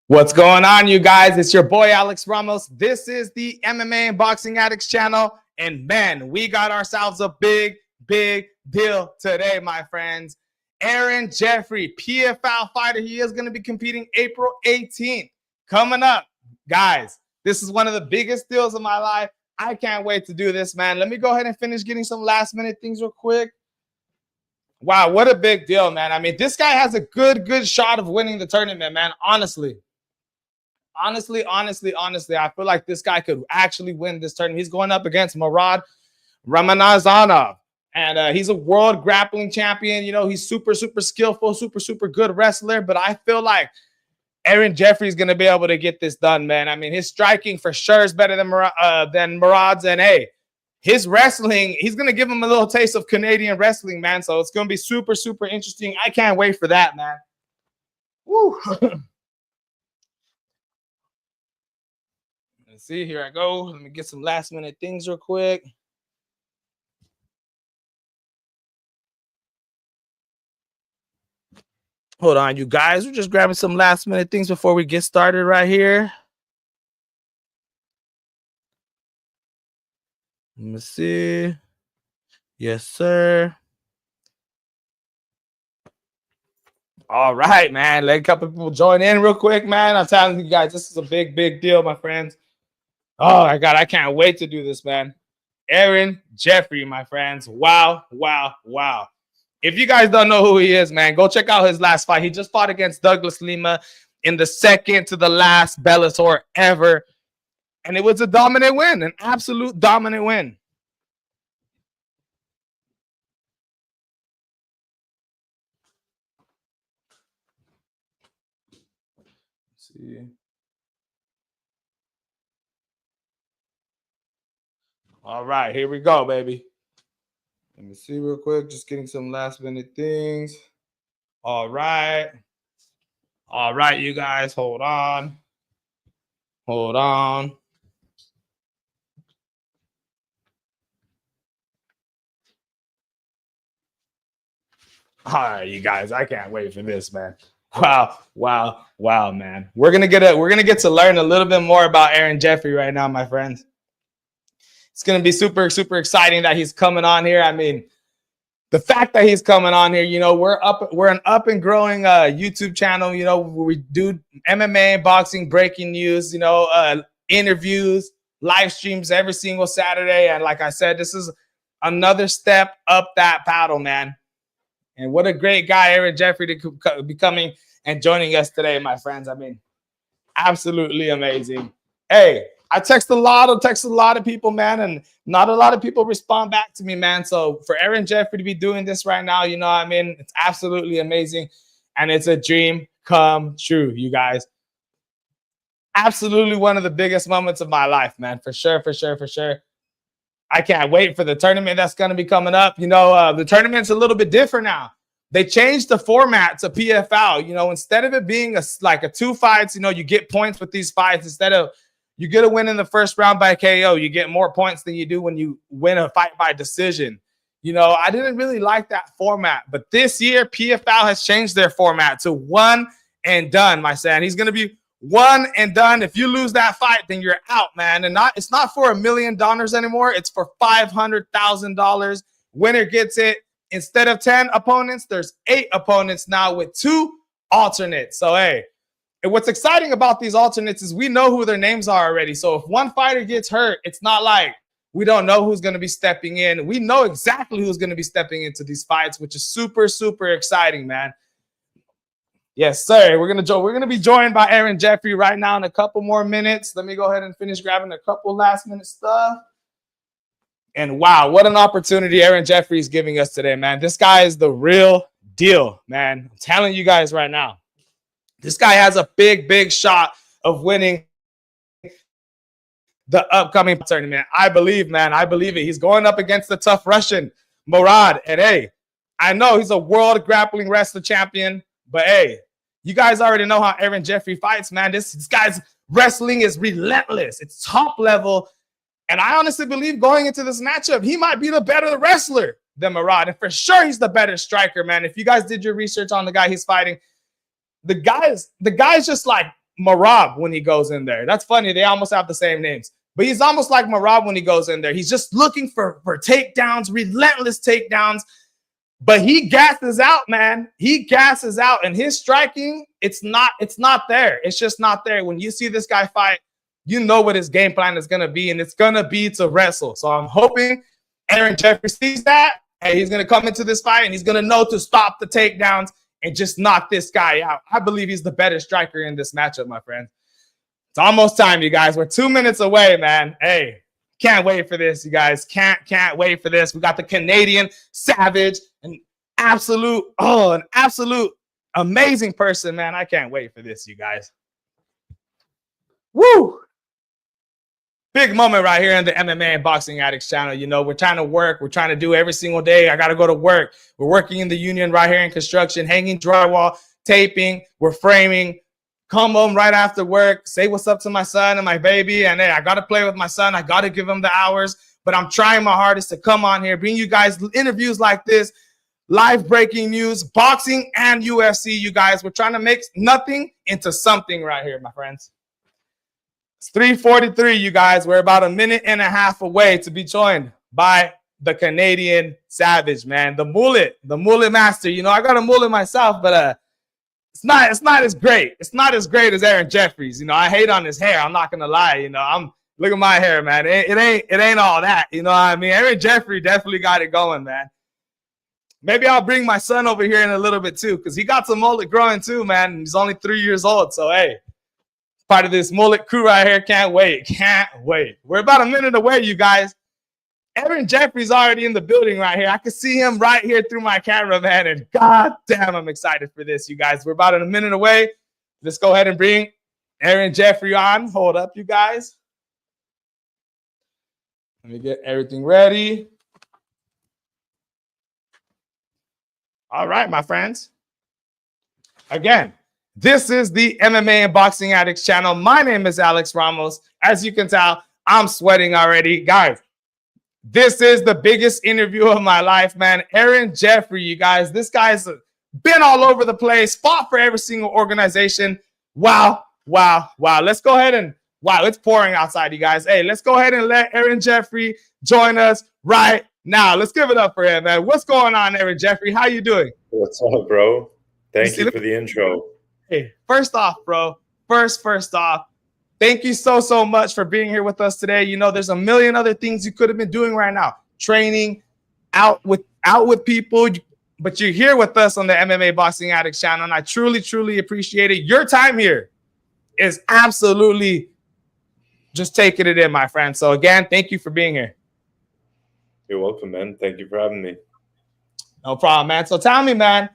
What's going on, you guys? It's your boy, Alex Ramos. This is the MMA and Boxing Addicts channel. And man, we got ourselves a big deal today, my friends. Aaron Jeffery, PFL fighter. He is going to be competing April 18th. Coming up, guys, this is one of the biggest deals of my life. I can't wait to do this, man. Let me go ahead and finish getting some last-minute things real quick. Wow, what a big deal, man. I mean, this guy has a good shot of winning the tournament, man, honestly. Honestly, I feel like this guy could actually win this tournament. He's going up against Murad Ramazanov, and he's a world grappling champion. You know, he's super skillful, super good wrestler. But I feel like Aaron Jeffery is going to be able to get this done, man. I mean, his striking for sure is better than Murad's, and hey, his wrestling, he's going to give him a little taste of Canadian wrestling, man. So it's going to be super interesting. I can't wait for that, man. Woo. Let's see, here I go. Let me get some last minute things real quick. Hold on, you guys. We're just grabbing some last minute things before we get started right here. Let me see. Yes, sir. All right, man. Let a couple people join in real quick, man. I'm telling you guys, this is a big deal, my friends. Oh my God, I can't wait to do this, man. Aaron Jeffery, my friends. Wow. If you guys don't know who he is, man, go check out his last fight. He just fought against Douglas Lima in the second to the last Bellator ever. And it was a dominant win, an absolute dominant win. Let's see. All right, here we go, baby. Let me see real quick. Just getting some last minute things. All right, you guys, hold on. All right, you guys, I can't wait for this, man. Wow, man. We're gonna get to learn a little bit more about Aaron Jeffery right now, my friends. It's going to be super exciting that he's coming on here. I mean, the fact that he's coming on here, you know, we're an up and growing YouTube channel, you know, where we do MMA, boxing, breaking news, you know, interviews, live streams every single Saturday. And like I said, this is another step up that paddle, man. And what a great guy Aaron Jeffery to be coming and joining us today, my friends. I mean, absolutely amazing. Hey, I text a lot of people, man, and not a lot of people respond back to me, man. So for Aaron Jeffery to be doing this right now, you know what I mean? It's absolutely amazing. And it's a dream come true, you guys. Absolutely one of the biggest moments of my life, man. For sure. I can't wait for the tournament that's going to be coming up. You know, the tournament's a little bit different now. They changed the format to PFL. You know, instead of it being like a 2 fights, you know, you get points with these fights. Instead of you get a win in the first round by KO, you get more points than you do when you win a fight by decision. You know, I didn't really like that format. But this year, PFL has changed their format to one and done, my son. He's going to be one and done. If you lose that fight, then you're out, man. And it's not for $1 million anymore. It's for $500,000. Winner gets it. Instead of 10 opponents, there's 8 opponents now with 2 alternates. So, hey, and what's exciting about these alternates is we know who their names are already. So if one fighter gets hurt, it's not like we don't know who's going to be stepping in. We know exactly who's going to be stepping into these fights, which is super exciting, man. Yes, sir. We're going to be joined by Aaron Jeffery right now in a couple more minutes. Let me go ahead and finish grabbing a couple last minute stuff. And wow, what an opportunity Aaron Jeffery is giving us today, man. This guy is the real deal, man. I'm telling you guys right now. This guy has a big shot of winning the upcoming tournament. I believe, man. I believe it. He's going up against the tough Russian, Murad. And hey, I know he's a world grappling wrestler champion, but hey, you guys already know how Aaron Jeffery fights, man. This guy's wrestling is relentless. It's top level. And I honestly believe going into this matchup, he might be the better wrestler than Murad. And for sure, he's the better striker, man. If you guys did your research on the guy he's fighting, the guy's just like Marab when he goes in there. That's funny. They almost have the same names. But he's almost like Marab when he goes in there. He's just looking for takedowns, relentless takedowns. But he gasses out, man. He gasses out. And his striking, it's not there. It's just not there. When you see this guy fight, you know what his game plan is going to be. And it's going to be to wrestle. So I'm hoping Aaron Jeffery sees that. And he's going to come into this fight and he's going to know to stop the takedowns and just knock this guy out. I believe he's the better striker in this matchup, my friend. It's almost time, you guys. We're 2 minutes away, man. Hey, can't wait for this, you guys. Can't wait for this. We got the Canadian Savage, an absolute amazing person, man. I can't wait for this, you guys. Woo! Big moment right here in the MMA and Boxing Addicts channel. You know, we're trying to work. We're trying to do every single day. I got to go to work. We're working in the union right here in construction, hanging drywall, taping. We're framing. Come home right after work, say what's up to my son and my baby. And hey, I got to play with my son. I got to give him the hours. But I'm trying my hardest to come on here, bring you guys interviews like this, live breaking news, boxing and UFC, you guys. We're trying to make nothing into something right here, my friends. It's 3:43, you guys. We're about a minute and a half away to be joined by the Canadian Savage, man. The mullet master. You know, I got a mullet myself, but it's not as great. It's not as great as Aaron Jeffrey's. You know, I hate on his hair. I'm not gonna lie. You know, look at my hair, man. It ain't all that. You know what I mean? Aaron Jeffrey definitely got it going, man. Maybe I'll bring my son over here in a little bit too, because he got some mullet growing too, man. He's only 3 years old. So hey, part of this mullet crew right here. Can't wait. We're about a minute away, you guys. Aaron Jeffrey's already in the building right here. I can see him right here through my camera, man. And god damn, I'm excited for this, you guys. We're about a minute away. Let's go ahead and bring Aaron Jeffery on. Hold up, you guys. Let me get everything ready. All right, my friends. Again, this is the MMA and Boxing Addicts channel. My name is Alex Ramos. As you can tell, I'm sweating already. Guys, this is the biggest interview of my life, man. Aaron Jeffery, you guys. This guy's been all over the place, fought for every single organization. Wow. Let's go ahead and, wow, it's pouring outside, you guys. Hey, let's go ahead and let Aaron Jeffery join us right now. Let's give it up for him, man. What's going on, Aaron Jeffery? How you doing? What's up, bro? Thank you for the intro. Hey, first off, bro, first off, thank you so much for being here with us today. You know, there's a million other things you could have been doing right now. Training, out with people, but you're here with us on the MMA Boxing Addicts channel, and I truly appreciate it. Your time here is absolutely just taking it in, my friend. So again, thank you for being here. You're welcome, man. Thank you for having me. No problem, man. So tell me, man,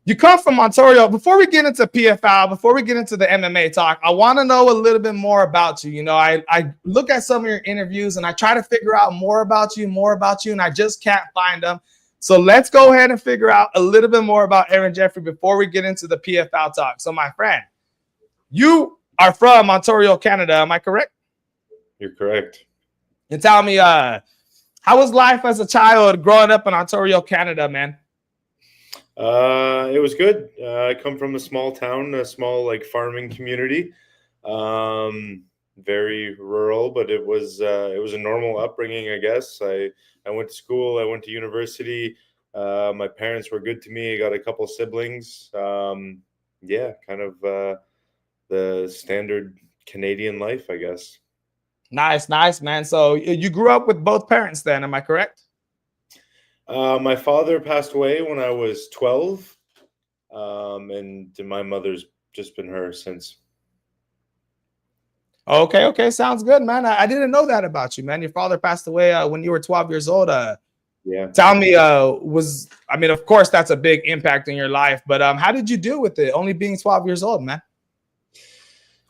you come from Ontario. Before we get into PFL, before we get into the MMA talk, I want to know a little bit more about you. You know, I look at some of your interviews and I try to figure out more about you, and I just can't find them. So let's go ahead and figure out a little bit more about Aaron Jeffery before we get into the PFL talk. So my friend, you are from Ontario, Canada. Am I correct? You're correct. And tell me, how was life as a child growing up in Ontario, Canada, man? It was good. I come from a small town, a small like farming community. Very rural, but it was a normal upbringing, I guess. I went to school, I went to university. My parents were good to me. I got a couple siblings. Yeah, kind of the standard Canadian life, I guess. Nice, man. So you grew up with both parents then, am I correct? My father passed away when I was 12, and my mother's just been her since. Okay, sounds good, man. I didn't know that about you, man. Your father passed away when you were 12 years old. Yeah. Tell me, of course, that's a big impact in your life, but how did you deal with it, only being 12 years old, man?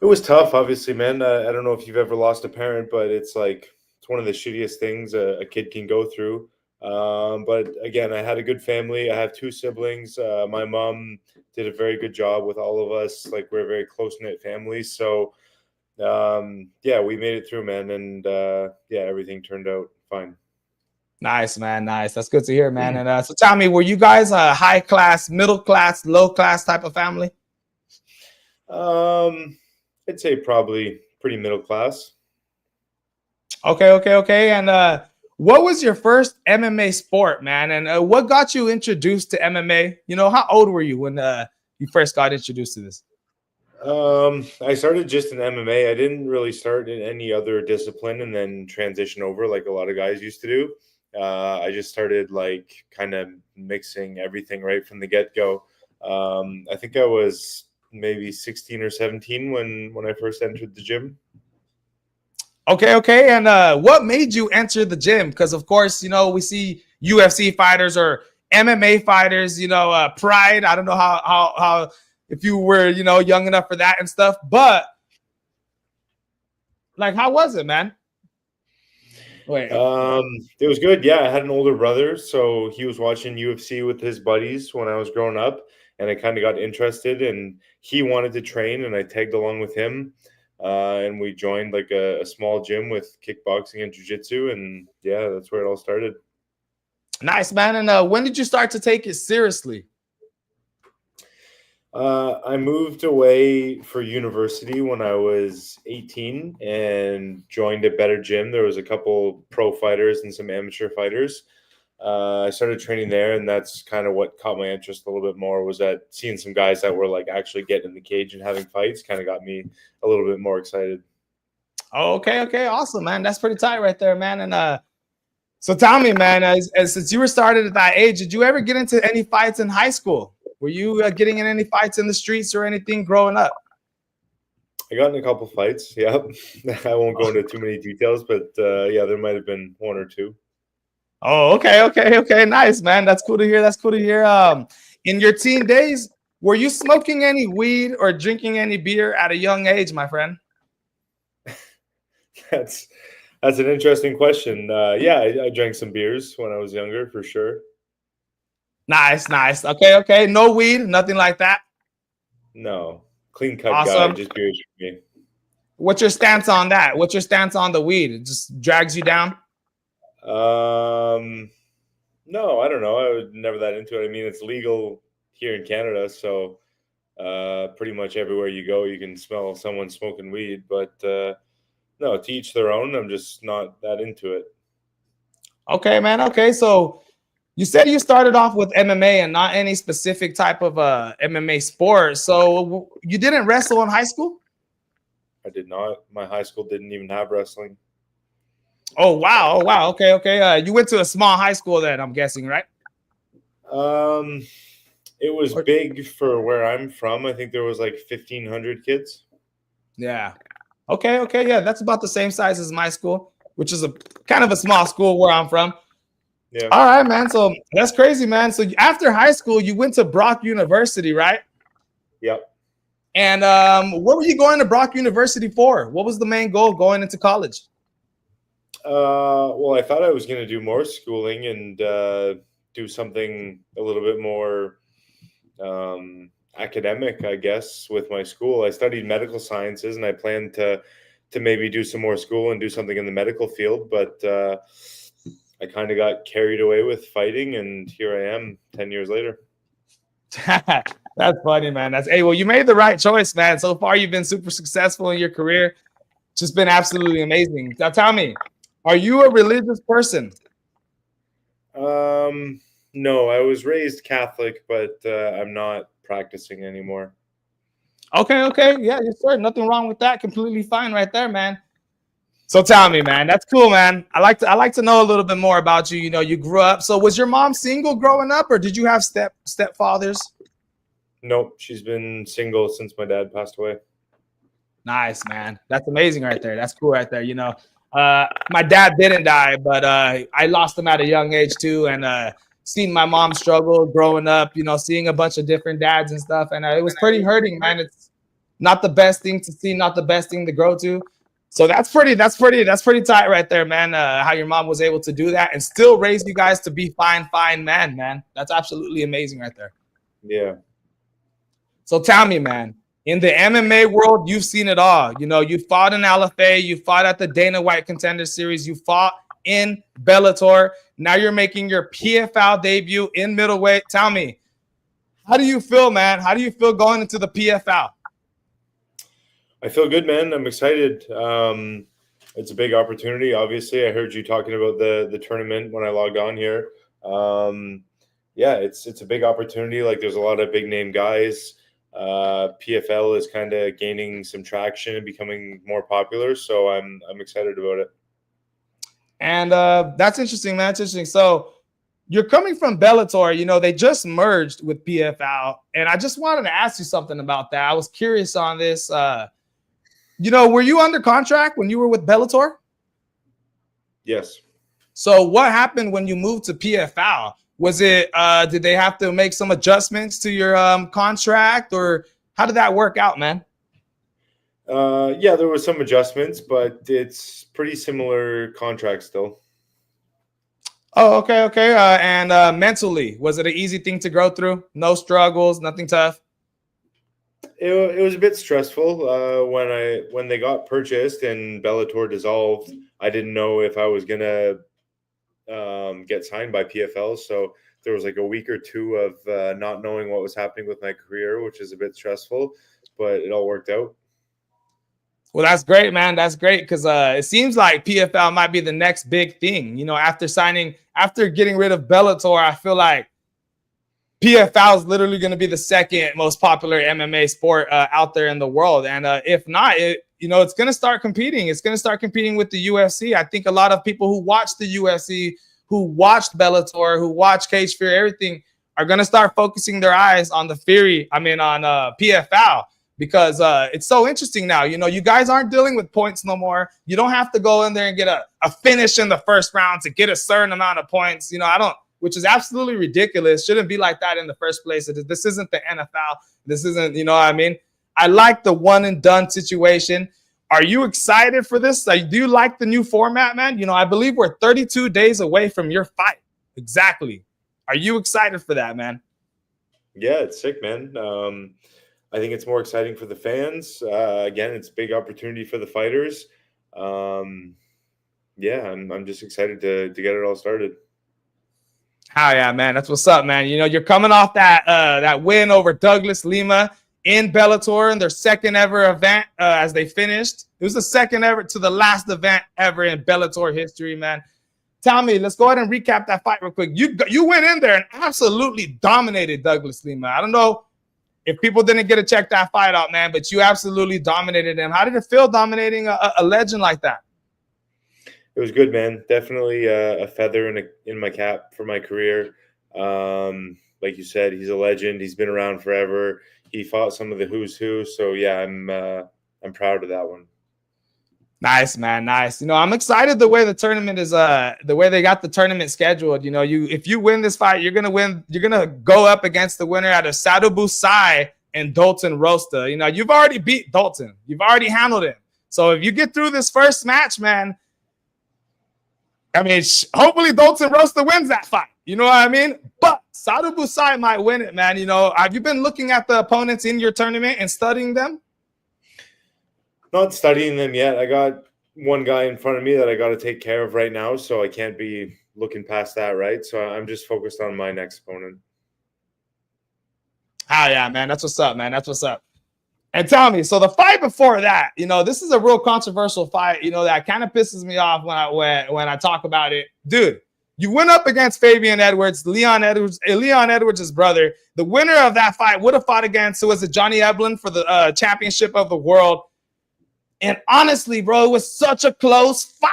It was tough, obviously, man. I don't know if you've ever lost a parent, but it's one of the shittiest things a kid can go through. But again, I had a good family. I have two siblings. My mom did a very good job with all of us. Like, we're a very close-knit family. So, yeah, we made it through, man. And yeah, everything turned out fine. Nice, man. Nice. That's good to hear, man. And so tell me, were you guys a high class, middle class, low class type of family? I'd say probably pretty middle class. Okay. And what was your first MMA sport, man? And what got you introduced to MMA? You know, how old were you when you first got introduced to this? I started just in MMA. I didn't really start in any other discipline and then transition over like a lot of guys used to do. I just started like kind of mixing everything right from the get go. I think I was maybe 16 or 17 when I first entered the gym. Okay. And what made you enter the gym? Because of course, you know, we see UFC fighters or MMA fighters. You know, Pride. I don't know how if you were, you know, young enough for that and stuff, but like, how was it, man? Wait. It was good. Yeah, I had an older brother, so he was watching UFC with his buddies when I was growing up, and I kind of got interested. And he wanted to train, and I tagged along with him. And we joined like a small gym with kickboxing and jiu-jitsu, and yeah, that's where it all started. Nice, man. And when did you start to take it seriously? I moved away for university when I was 18 and joined a better gym. There was a couple pro fighters and some amateur fighters. I started training there, and that's kind of what caught my interest a little bit more. Was that seeing some guys that were like actually getting in the cage and having fights kind of got me a little bit more excited. Oh, okay, awesome, man. That's pretty tight right there, man. And so tell me, man, since you were started at that age, did you ever get into any fights in high school? Were you getting in any fights in the streets or anything growing up? I got in a couple fights. Yep. I won't go into too many details, but yeah, there might have been one or two. Oh, okay. Nice, man. That's cool to hear. In your teen days, were you smoking any weed or drinking any beer at a young age, my friend? That's an interesting question. Yeah, I drank some beers when I was younger, for sure. Nice. Okay. No weed, nothing like that. No, clean cut Awesome. guy, just beers for me. What's your stance on that? What's your stance on the weed? It just drags you down? No, I don't know. I was never that into it. I mean, it's legal here in Canada, so pretty much everywhere you go, you can smell someone smoking weed. But no, to each their own. I'm just not that into it. Okay, man. Okay, so you said you started off with MMA and not any specific type of MMA sport. So you didn't wrestle in high school? I did not. My high school didn't even have wrestling. Oh, wow. Okay. You went to a small high school then, I'm guessing, right? It was big for where I'm from. I think there was like 1,500 kids. Yeah. Okay. Yeah, that's about the same size as my school, which is a kind of a small school where I'm from. Yeah. All right, man. So that's crazy, man. So after high school, you went to Brock University, right? Yep. And what were you going to Brock University for? What was the main goal going into college? Well, I thought I was going to do more schooling and do something a little bit more academic, I guess, with my school. I studied medical sciences, and I planned to maybe do some more school and do something in the medical field. But I kind of got carried away with fighting, and here I am 10 years later. That's funny, man. Well, you made the right choice, man. So far, you've been super successful in your career. Just been absolutely amazing. Now, tell me, are you a religious person? No, I was raised Catholic, but I'm not practicing anymore. Okay. Yeah, yes, sir. Nothing wrong with that. Completely fine right there, man. So tell me, man, that's cool, man. I like to know a little bit more about you. You know, you grew up. So was your mom single growing up, or did you have stepfathers? Nope, she's been single since my dad passed away. Nice, man. That's amazing right there. That's cool right there. You know, my dad didn't die, but I lost him at a young age too, and seeing my mom struggle growing up. You know, seeing a bunch of different dads and stuff, and it was pretty hurting, man. It's not the best thing to see, not the best thing to grow to. So that's pretty tight right there, man. How your mom was able to do that and still raise you guys to be fine man. That's absolutely amazing right there. Yeah. So tell me, man, in the MMA world, you've seen it all. You know, you fought in LFA, you fought at the Dana White Contender Series, you fought in Bellator. Now you're making your PFL debut in middleweight. Tell me, how do you feel, man? How do you feel going into the PFL? I feel good, man. I'm excited. It's a big opportunity. Obviously, I heard you talking about the tournament when I logged on here. Yeah, it's a big opportunity. Like, there's a lot of big name guys. PFL is kind of gaining some traction and becoming more popular, so I'm excited about it. And that's interesting, man. That's interesting. So you're coming from Bellator. You know, they just merged with PFL, and I just wanted to ask you something about that. I was curious on this. You know, were you under contract when you were with Bellator? Yes. So what happened when you moved to PFL? Was it did they have to make some adjustments to your contract, or how did that work out, man? Yeah, there were some adjustments, but it's pretty similar contract still. Oh, okay, okay. And mentally, was it an easy thing to go through? No struggles, nothing tough? It was a bit stressful when they got purchased and Bellator dissolved. I didn't know if I was gonna get signed by PFL, so there was like a week or two of not knowing what was happening with my career, which is a bit stressful, but it all worked out. Well, that's great, man. That's great because it seems like PFL might be the next big thing. You know, after getting rid of Bellator, I feel like PFL is literally going to be the second most popular MMA sport out there in the world. And if not, it's going to start competing. It's going to start competing with the UFC. I think a lot of people who watch the UFC, who watched Bellator, who watch Cage Fear, everything, are going to start focusing their eyes on on PFL. Because it's so interesting now. You know, you guys aren't dealing with points no more. You don't have to go in there and get a finish in the first round to get a certain amount of points. You know, which is absolutely ridiculous. Shouldn't be like that in the first place. This isn't the NFL. This isn't, you know what I mean? I like the one and done situation. Are you excited for this? Do you like the new format, man? You know, I believe we're 32 days away from your fight. Exactly. Are you excited for that, man? Yeah, it's sick, man. I think it's more exciting for the fans. Again, it's a big opportunity for the fighters. Yeah, I'm just excited to get it all started. Oh yeah, man, that's what's up, man. You know, you're coming off that win over Douglas Lima in Bellator in their second ever event as they finished. It was the second ever to the last event ever in Bellator history, man. Tell me, let's go ahead and recap that fight real quick. You went in there and absolutely dominated Douglas Lima. I don't know if people didn't get to check that fight out, man, but you absolutely dominated him. How did it feel dominating a legend like that? It was good, man. Definitely a feather in my cap for my career. Like you said, he's a legend. He's been around forever. He fought some of the who's who. So yeah, I'm proud of that one. Nice, man. Nice. You know, I'm excited the way the tournament is the way they got the tournament scheduled. You know, if you win this fight, you're gonna win. You're gonna go up against the winner out of Sadou Boussaï and Dalton Rosta. You know, you've already beat Dalton. You've already handled him. So if you get through this first match, man, I mean, hopefully Dalton Rosta wins that fight. You know what I mean? But Sadou Boussaï might win it, man. You know, have you been looking at the opponents in your tournament and studying them? Not studying them yet. I got one guy in front of me that I got to take care of right now, so I can't be looking past that, right? So I'm just focused on my next opponent. Oh, yeah, man. That's what's up, man. That's what's up. And tell me, so the fight before that, you know, this is a real controversial fight, you know, that kind of pisses me off when I talk about it. Dude, you went up against Fabian Edwards, Leon Edwards' brother. The winner of that fight would have fought against, who was it, Johnny Eblen for the championship of the world. And honestly, bro, it was such a close fight.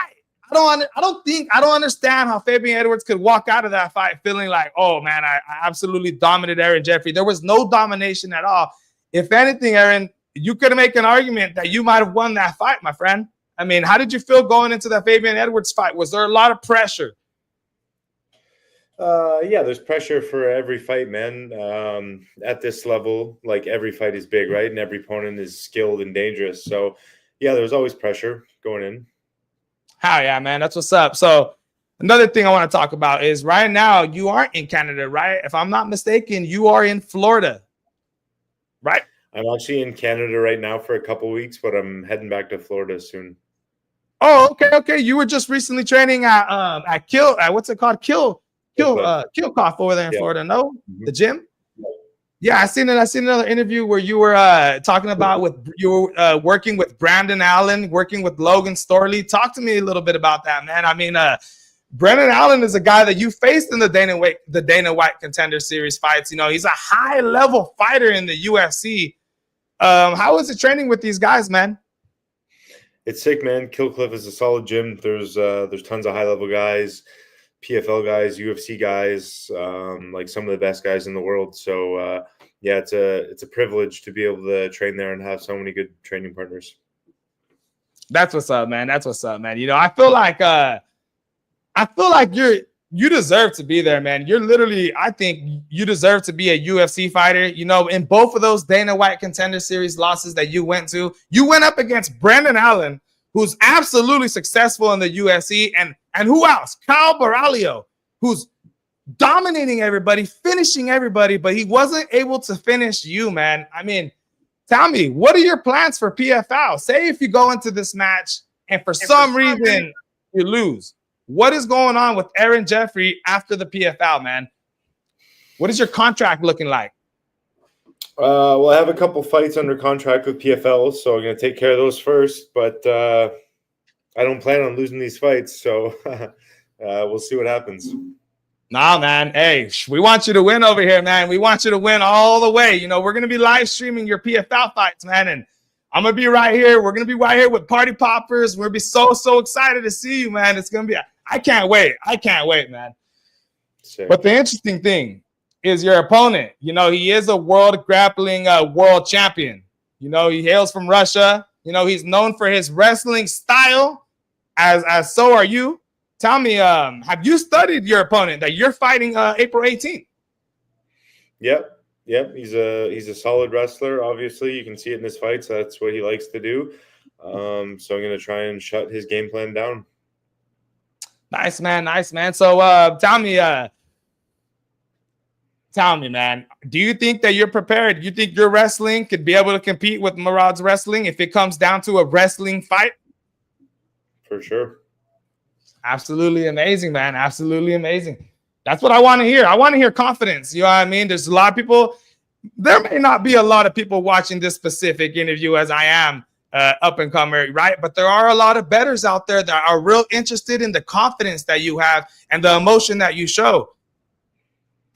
I don't understand how Fabian Edwards could walk out of that fight feeling like, oh man, I absolutely dominated Aaron Jeffery. There was no domination at all. If anything, Aaron, you could make an argument that you might have won that fight, my friend. I mean, how did you feel going into that Fabian Edwards fight? Was there a lot of pressure? Yeah, there's pressure for every fight, man. At this level, like, every fight is big, right? And every opponent is skilled and dangerous. So yeah, there's always pressure going in. How yeah, man. That's what's up. So another thing I want to talk about is right now you aren't in Canada, right? If I'm not mistaken, you are in Florida, right? I'm actually in Canada right now for a couple weeks, but I'm heading back to Florida soon. Oh, okay, okay. You were just recently training at what's it called? Kill Cough over there in Florida. No, the gym. Yeah, I seen it. I seen another interview where you were talking about working with Brandon Allen, working with Logan Storley. Talk to me a little bit about that, man. I mean, Brandon Allen is a guy that you faced in the Dana White Contender Series fights. You know, he's a high level fighter in the UFC. How is it training with these guys, man? It's sick, man. Kill Cliff is a solid gym. There's tons of high level guys, PFL guys, UFC guys, like some of the best guys in the world. So yeah, it's a privilege to be able to train there and have so many good training partners. That's what's up, man. That's what's up, man. You know, I feel like you deserve to be there, man. You're literally, I think you deserve to be a UFC fighter. You know, in both of those Dana White Contender Series losses that you went up against Brandon Allen, who's absolutely successful in the UFC, and who else? Kyle Baralio, who's dominating everybody, finishing everybody, but he wasn't able to finish you, man. I mean, tell me, what are your plans for PFL? Say if you go into this match and for some reason you lose. What is going on with Aaron Jeffery after the PFL, man? What is your contract looking like? Well, I have a couple fights under contract with PFL, so I'm going to take care of those first. But I don't plan on losing these fights, so we'll see what happens. Nah, man. Hey, we want you to win over here, man. We want you to win all the way. You know, we're going to be live streaming your PFL fights, man, and I'm going to be right here. We're going to be right here with Party Poppers. We're going to be so excited to see you, man. It's going to be I can't wait. I can't wait, man. Sure. But the interesting thing is your opponent. You know, he is a world grappling world champion. You know, he hails from Russia. You know, he's known for his wrestling style, as so are you. Tell me, have you studied your opponent that you're fighting April 18th? Yep. He's a solid wrestler. Obviously, you can see it in his fights. That's what he likes to do. So I'm going to try and shut his game plan down. Nice, man. Nice, man. So tell me, man, do you think that you're prepared? Do you think your wrestling could be able to compete with Murad's wrestling if it comes down to a wrestling fight? For sure. Absolutely amazing, man. Absolutely amazing. That's what I want to hear. I want to hear confidence. You know what I mean? There's a lot of people. There may not be a lot of people watching this specific interview as I am. Up and comer, right? But there are a lot of bettors out there that are real interested in the confidence that you have and the emotion that you show.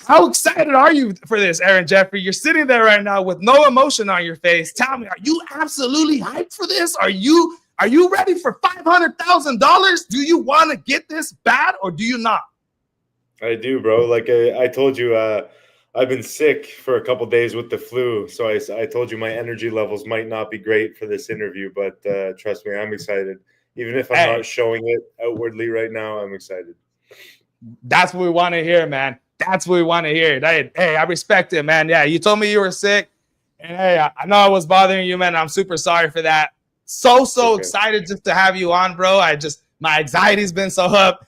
How excited are you for this, Aaron Jeffery? You're sitting there right now with no emotion on your face. Tell me, are you absolutely hyped for this? Are you ready for $500,000? Do you want to get this bad or do you not? I do, bro. Like I told you, I've been sick for a couple days with the flu, so I told you my energy levels might not be great for this interview, but trust me, I'm excited. Even if I'm not showing it outwardly right now, I'm excited. That's what we want to hear, man. That's what we want to hear. Hey, I respect it, man. Yeah, you told me you were sick, and hey, I know I was bothering you, man. I'm super sorry for that. So okay. Excited just to have you on, bro. My anxiety's been so up.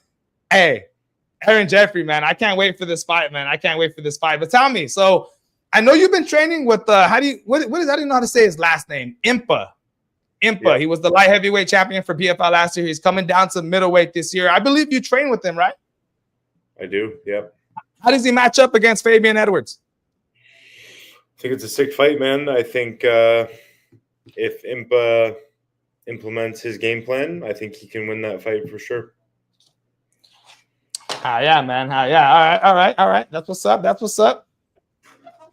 Hey, Aaron Jeffery, man, I can't wait for this fight, man. I can't wait for this fight. But tell me, so I know you've been training with how do you know how to say his last name? Impa. Yeah. He was the light heavyweight champion for PFL last year. He's coming down to middleweight this year. I believe you train with him, right? I do. Yep. How does he match up against Fabian Edwards? I think it's a sick fight, man. I think if Impa implements his game plan, I think he can win that fight for sure. Yeah, man. Yeah. All right. That's what's up.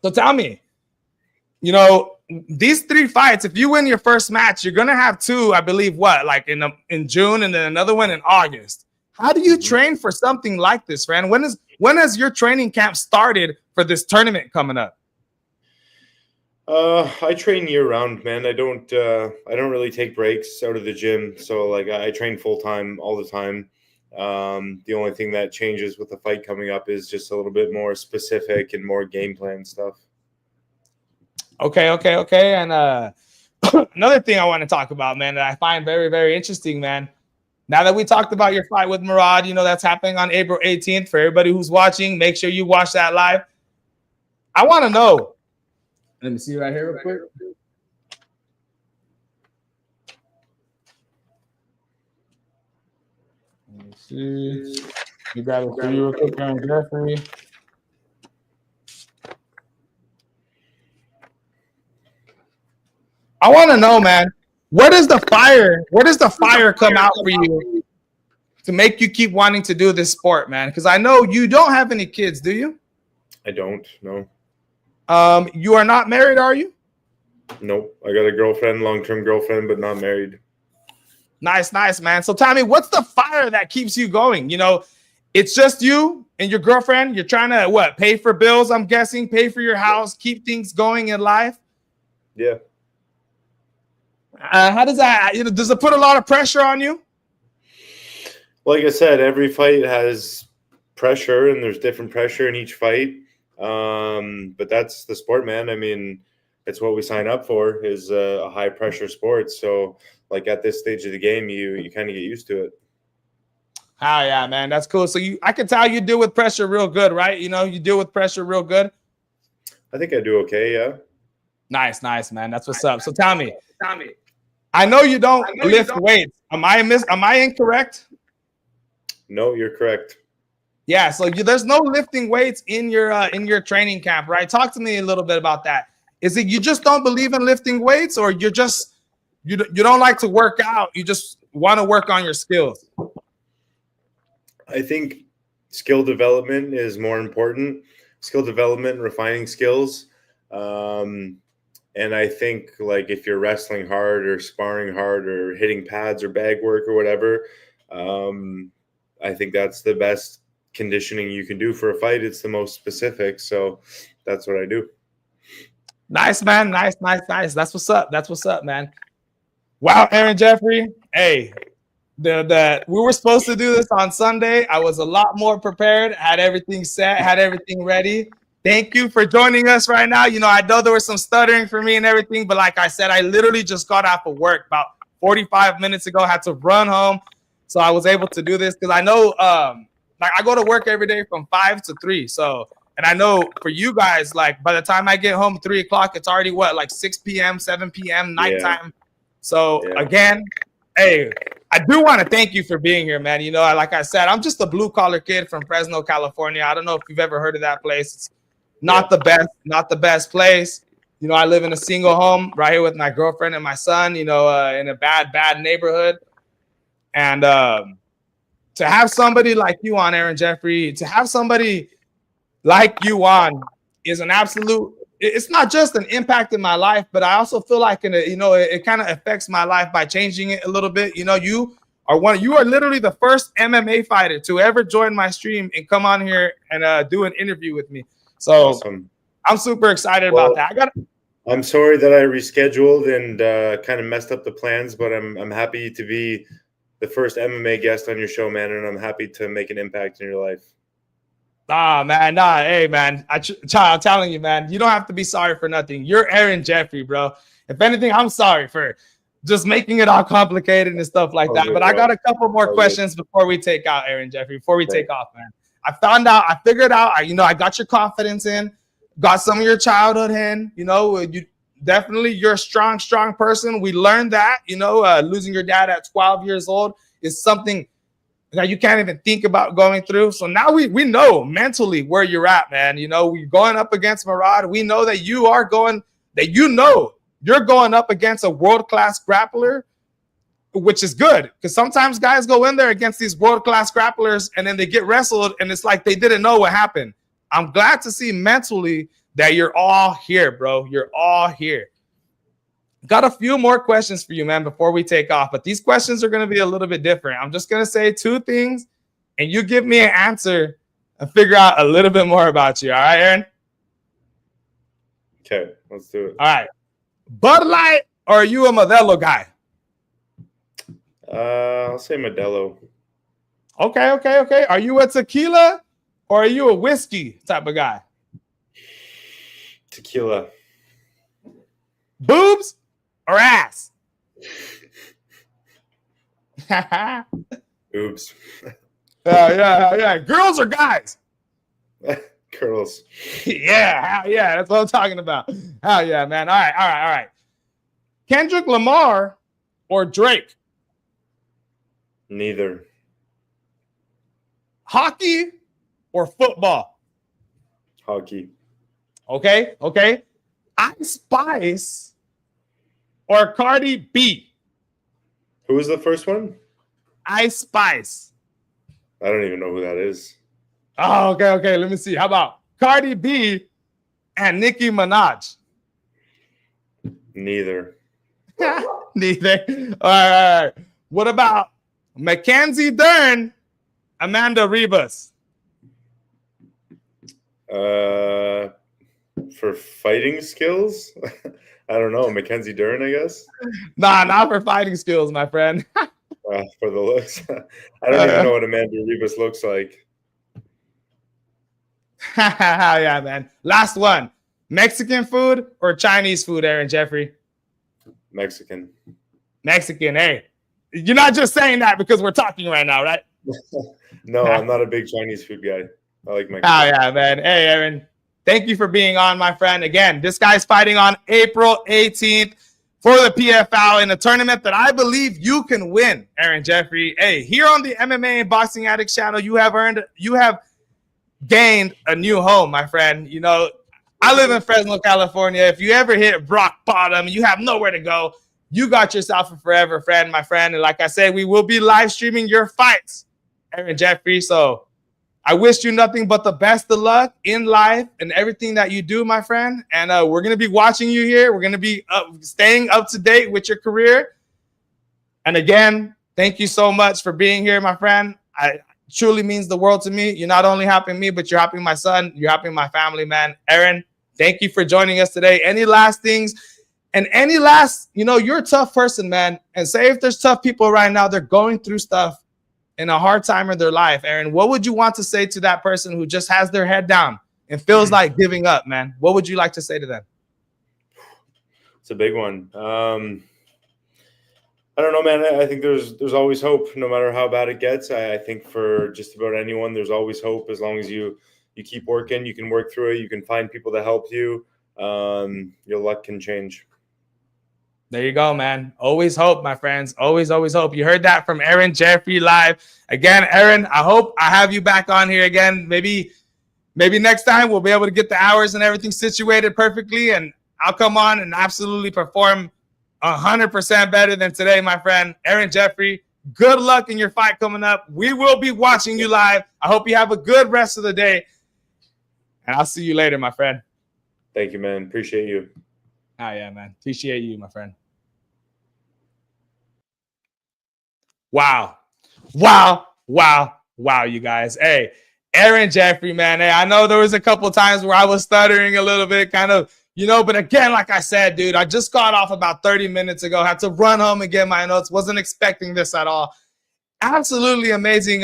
So tell me, you know, these 3 fights, if you win your first match, you're going to have 2, I believe, like in June and then another one in August. How do you train for something like this, man? When has your training camp started for this tournament coming up? I train year round, man. I don't really take breaks out of the gym. So like I train full time all the time. The only thing that changes with the fight coming up is just a little bit more specific and more game plan stuff. Okay. And another thing I want to talk about, man, that I find very, very interesting, man. Now that we talked about your fight with Murad, you know, that's happening on April 18th. For everybody who's watching, make sure you watch that live. I want to know. Let me see right here real quick. Let me see. You got it for you real quick, Jeffery. I want to know, man, where does the fire come out for you to make you keep wanting to do this sport, man? Because I know you don't have any kids, do you? I don't. No. You are not married, are you? Nope. I got a girlfriend, long-term girlfriend, but not married. Nice, man. So tell me, what's the fire that keeps you going? It's just you and your girlfriend. You're trying to pay for bills, I'm guessing, pay for your house, keep things going in life. Yeah. How does that, does it put a lot of pressure on you? Like I said, every fight has pressure, and there's different pressure in each fight. But that's the sport, man. I mean, it's what we sign up for, is a high pressure sport. So like at this stage of the game, you kind of get used to it. Oh yeah, man, that's cool. So I can tell you deal with pressure real good, right? You deal with pressure real good. I think I do okay. Yeah. Nice, man. That's what's up. So tell me, I know you don't lift weights. Am I incorrect? No, you're correct. Yeah. So there's no lifting weights in your training camp, right? Talk to me a little bit about that. Is it you just don't believe in lifting weights, or you don't like to work out? You just want to work on your skills? I think skill development is more important. Skill development, refining skills. And I think, like, if you're wrestling hard or sparring hard or hitting pads or bag work or whatever, I think that's the best conditioning you can do for a fight. It's the most specific. So that's what I do. Nice, man. Nice. That's what's up, man. Wow, Aaron Jeffery. Hey, we were supposed to do this on Sunday. I was a lot more prepared, had everything set, had everything ready. Thank you for joining us right now. I know there was some stuttering for me and everything, but like I said, I literally just got off of work about 45 minutes ago, had to run home. So I was able to do this because I know like I go to work every day from 5 to 3. So, and I know for you guys, like by the time I get home 3 o'clock, it's already like 6 p.m., 7 p.m. nighttime. Yeah. So again, hey, I do want to thank you for being here, man. Like I said, I'm just a blue collar kid from Fresno, California. I don't know if you've ever heard of that place. It's not the best place. I live in a single home right here with my girlfriend and my son, in a bad neighborhood. And to have somebody like you on, Aaron Jeffery, to have somebody like you on is an absolute, it's not just an impact in my life, but I also feel like it kind of affects my life by changing it a little bit. You are literally the first MMA fighter to ever join my stream and come on here and do an interview with me. So awesome. I'm super excited about that. I'm sorry that I rescheduled and kind of messed up the plans, but I'm happy to be the first MMA guest on your show, man, and I'm happy to make an impact in your life. Hey, man. I'm telling you, man, you don't have to be sorry for nothing. You're Aaron Jeffery, bro. If anything, I'm sorry for just making it all complicated and stuff like that. But I got a couple more questions before we take out, Aaron Jeffery, before we take off, man. I figured out, I got your confidence in, got some of your childhood in, you're a strong person. We learned that, losing your dad at 12 years old is something that you can't even think about going through. So now we know mentally where you're at, man. We're going up against Murad. We know that you're going up against a world-class grappler, which is good because sometimes guys go in there against these world-class grapplers and then they get wrestled and it's like they didn't know what happened. I'm glad to see mentally that you're all here, bro. You're all here. Got a few more questions for you, man, before we take off. But these questions are going to be a little bit different. I'm just going to say 2 things and you give me an answer and figure out a little bit more about you. All right, Aaron? Okay, let's do it. All right. Bud Light or are you a Modelo guy? I'll say Modelo. Okay. Are you a tequila or are you a whiskey type of guy? Tequila. Boobs or ass? Boobs. Yeah. Girls or guys? Girls. Yeah. That's what I'm talking about. Hell yeah, man. All right. Kendrick Lamar or Drake? Neither. Hockey or football? Hockey. Okay. Ice Spice or Cardi B? Who was the first one? Ice Spice. I don't even know who that is. Oh, okay. Let me see. How about Cardi B and Nicki Minaj? Neither. Neither. All right. What about Mackenzie Dern, Amanda Ribas? For fighting skills? I don't know. Mackenzie Dern, I guess. Nah, not for fighting skills, my friend. For the looks. I don't even know what Amanda Ribas looks like. Yeah, man. Last one. Mexican food or Chinese food, Aaron Jeffery? Mexican. Mexican, hey. You're not just saying that because we're talking right now, right? No, I'm not a big Chinese food guy. I like Mexican. Oh, yeah, man. Hey, Aaron. Thank you for being on, my friend. Again, this guy's fighting on April 18th for the PFL in a tournament that I believe you can win, Aaron Jeffery. Hey, here on the MMA and Boxing Addicts channel, you have gained a new home, my friend. You know, I live in Fresno, California. If you ever hit rock bottom, you have nowhere to go, you got yourself a forever friend, my friend. And like I said, we will be live streaming your fights, Aaron Jeffery. So I wish you nothing but the best of luck in life and everything that you do, my friend. And we're going to be watching you here. We're going to be staying up to date with your career. And again, thank you so much for being here, my friend. It truly means the world to me. You're not only helping me, but you're helping my son. You're helping my family, man. Aaron, thank you for joining us today. Any last things? And any last, you're a tough person, man. And say if there's tough people right now, they're going through stuff in a hard time in their life. Aaron, what would you want to say to that person who just has their head down and feels like giving up, man? What would you like to say to them? It's a big one. I don't know, man. I think there's always hope, no matter how bad it gets. I think for just about anyone, there's always hope as long as you keep working. You can work through it. You can find people to help you. Your luck can change. There you go, man. Always hope, my friends. Always, always hope. You heard that from Aaron Jeffery live. Again, Aaron, I hope I have you back on here again. Maybe next time we'll be able to get the hours and everything situated perfectly, and I'll come on and absolutely perform 100% better than today, my friend. Aaron Jeffery, good luck in your fight coming up. We will be watching you live. I hope you have a good rest of the day, and I'll see you later, my friend. Thank you, man. Appreciate you. Oh, yeah, man. Appreciate you, my friend. Wow, you guys. Hey, Aaron Jeffery, man. Hey, I know there was a couple times where I was stuttering a little bit, kind of, but again, like I said, dude, I just got off about 30 minutes ago. Had to run home and get my notes. Wasn't expecting this at all. Absolutely amazing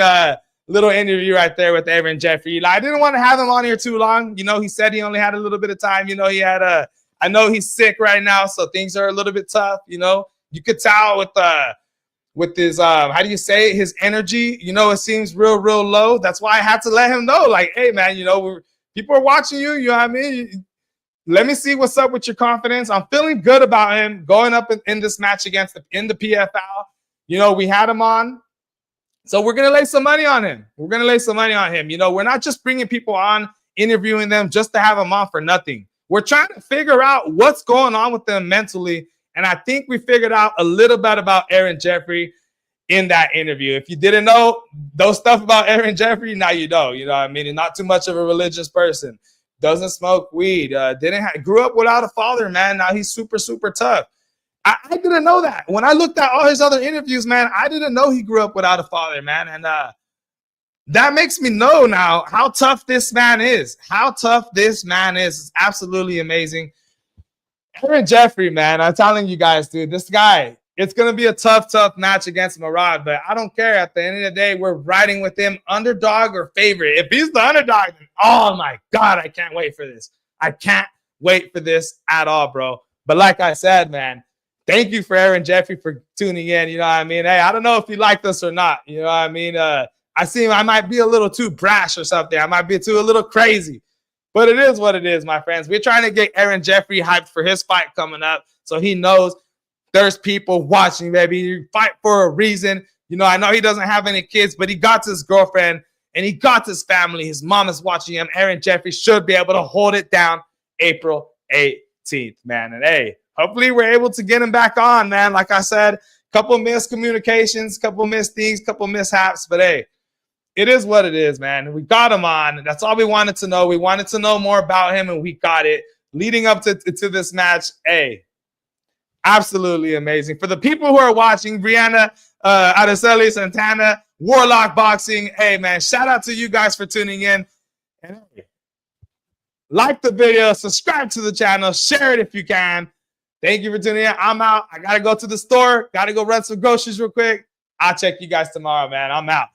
little interview right there with Aaron Jeffery. I didn't want to have him on here too long. He said he only had a little bit of time. I know he's sick right now, so things are a little bit tough. You could tell with his how do you say it? His energy. It seems real low. That's why I had to let him know, like, hey, man, people are watching you. You know what I mean? Let me see what's up with your confidence. I'm feeling good about him going up in this match in the PFL. We had him on, so we're gonna lay some money on him. We're not just bringing people on, interviewing them just to have them on for nothing. We're trying to figure out what's going on with them mentally. And I think we figured out a little bit about Aaron Jeffery in that interview. If you didn't know those stuff about Aaron Jeffery, now you know. You know what I mean? He's not too much of a religious person. Doesn't smoke weed. Grew up without a father, man. Now he's super, super tough. I didn't know that. When I looked at all his other interviews, man, I didn't know he grew up without a father, man. And that makes me know now how tough this man is. It's absolutely amazing. Aaron Jeffery, man, I'm telling you guys, dude, this guy, it's going to be a tough match against Murad, but I don't care. At the end of the day, we're riding with him, underdog or favorite. If he's the underdog, then, oh, my God, I can't wait for this. I can't wait for this at all, bro. But like I said, man, thank you for Aaron Jeffery for tuning in. You know what I mean? Hey, I don't know if you like this or not. You know what I mean? I might be a little too brash or something. I might be a little crazy. But it is what it is, my friends. We're trying to get Aaron Jeffery hyped for his fight coming up so he knows there's people watching, baby. You fight for a reason. I know he doesn't have any kids, but he got his girlfriend and he got his family. His mom is watching him. Aaron Jeffery should be able to hold it down April 18th, man. And, hey, hopefully we're able to get him back on, man. Like I said, couple miscommunications, couple missed things, couple mishaps, but hey, it is what it is, man. We got him on. That's all we wanted to know. We wanted to know more about him, and we got it. Leading up to this match, hey, absolutely amazing. For the people who are watching, Brianna Araceli Santana, Warlock Boxing, hey, man, shout out to you guys for tuning in. And hey, like the video, subscribe to the channel, share it if you can. Thank you for tuning in. I'm out. I got to go to the store. Got to go run some groceries real quick. I'll check you guys tomorrow, man. I'm out.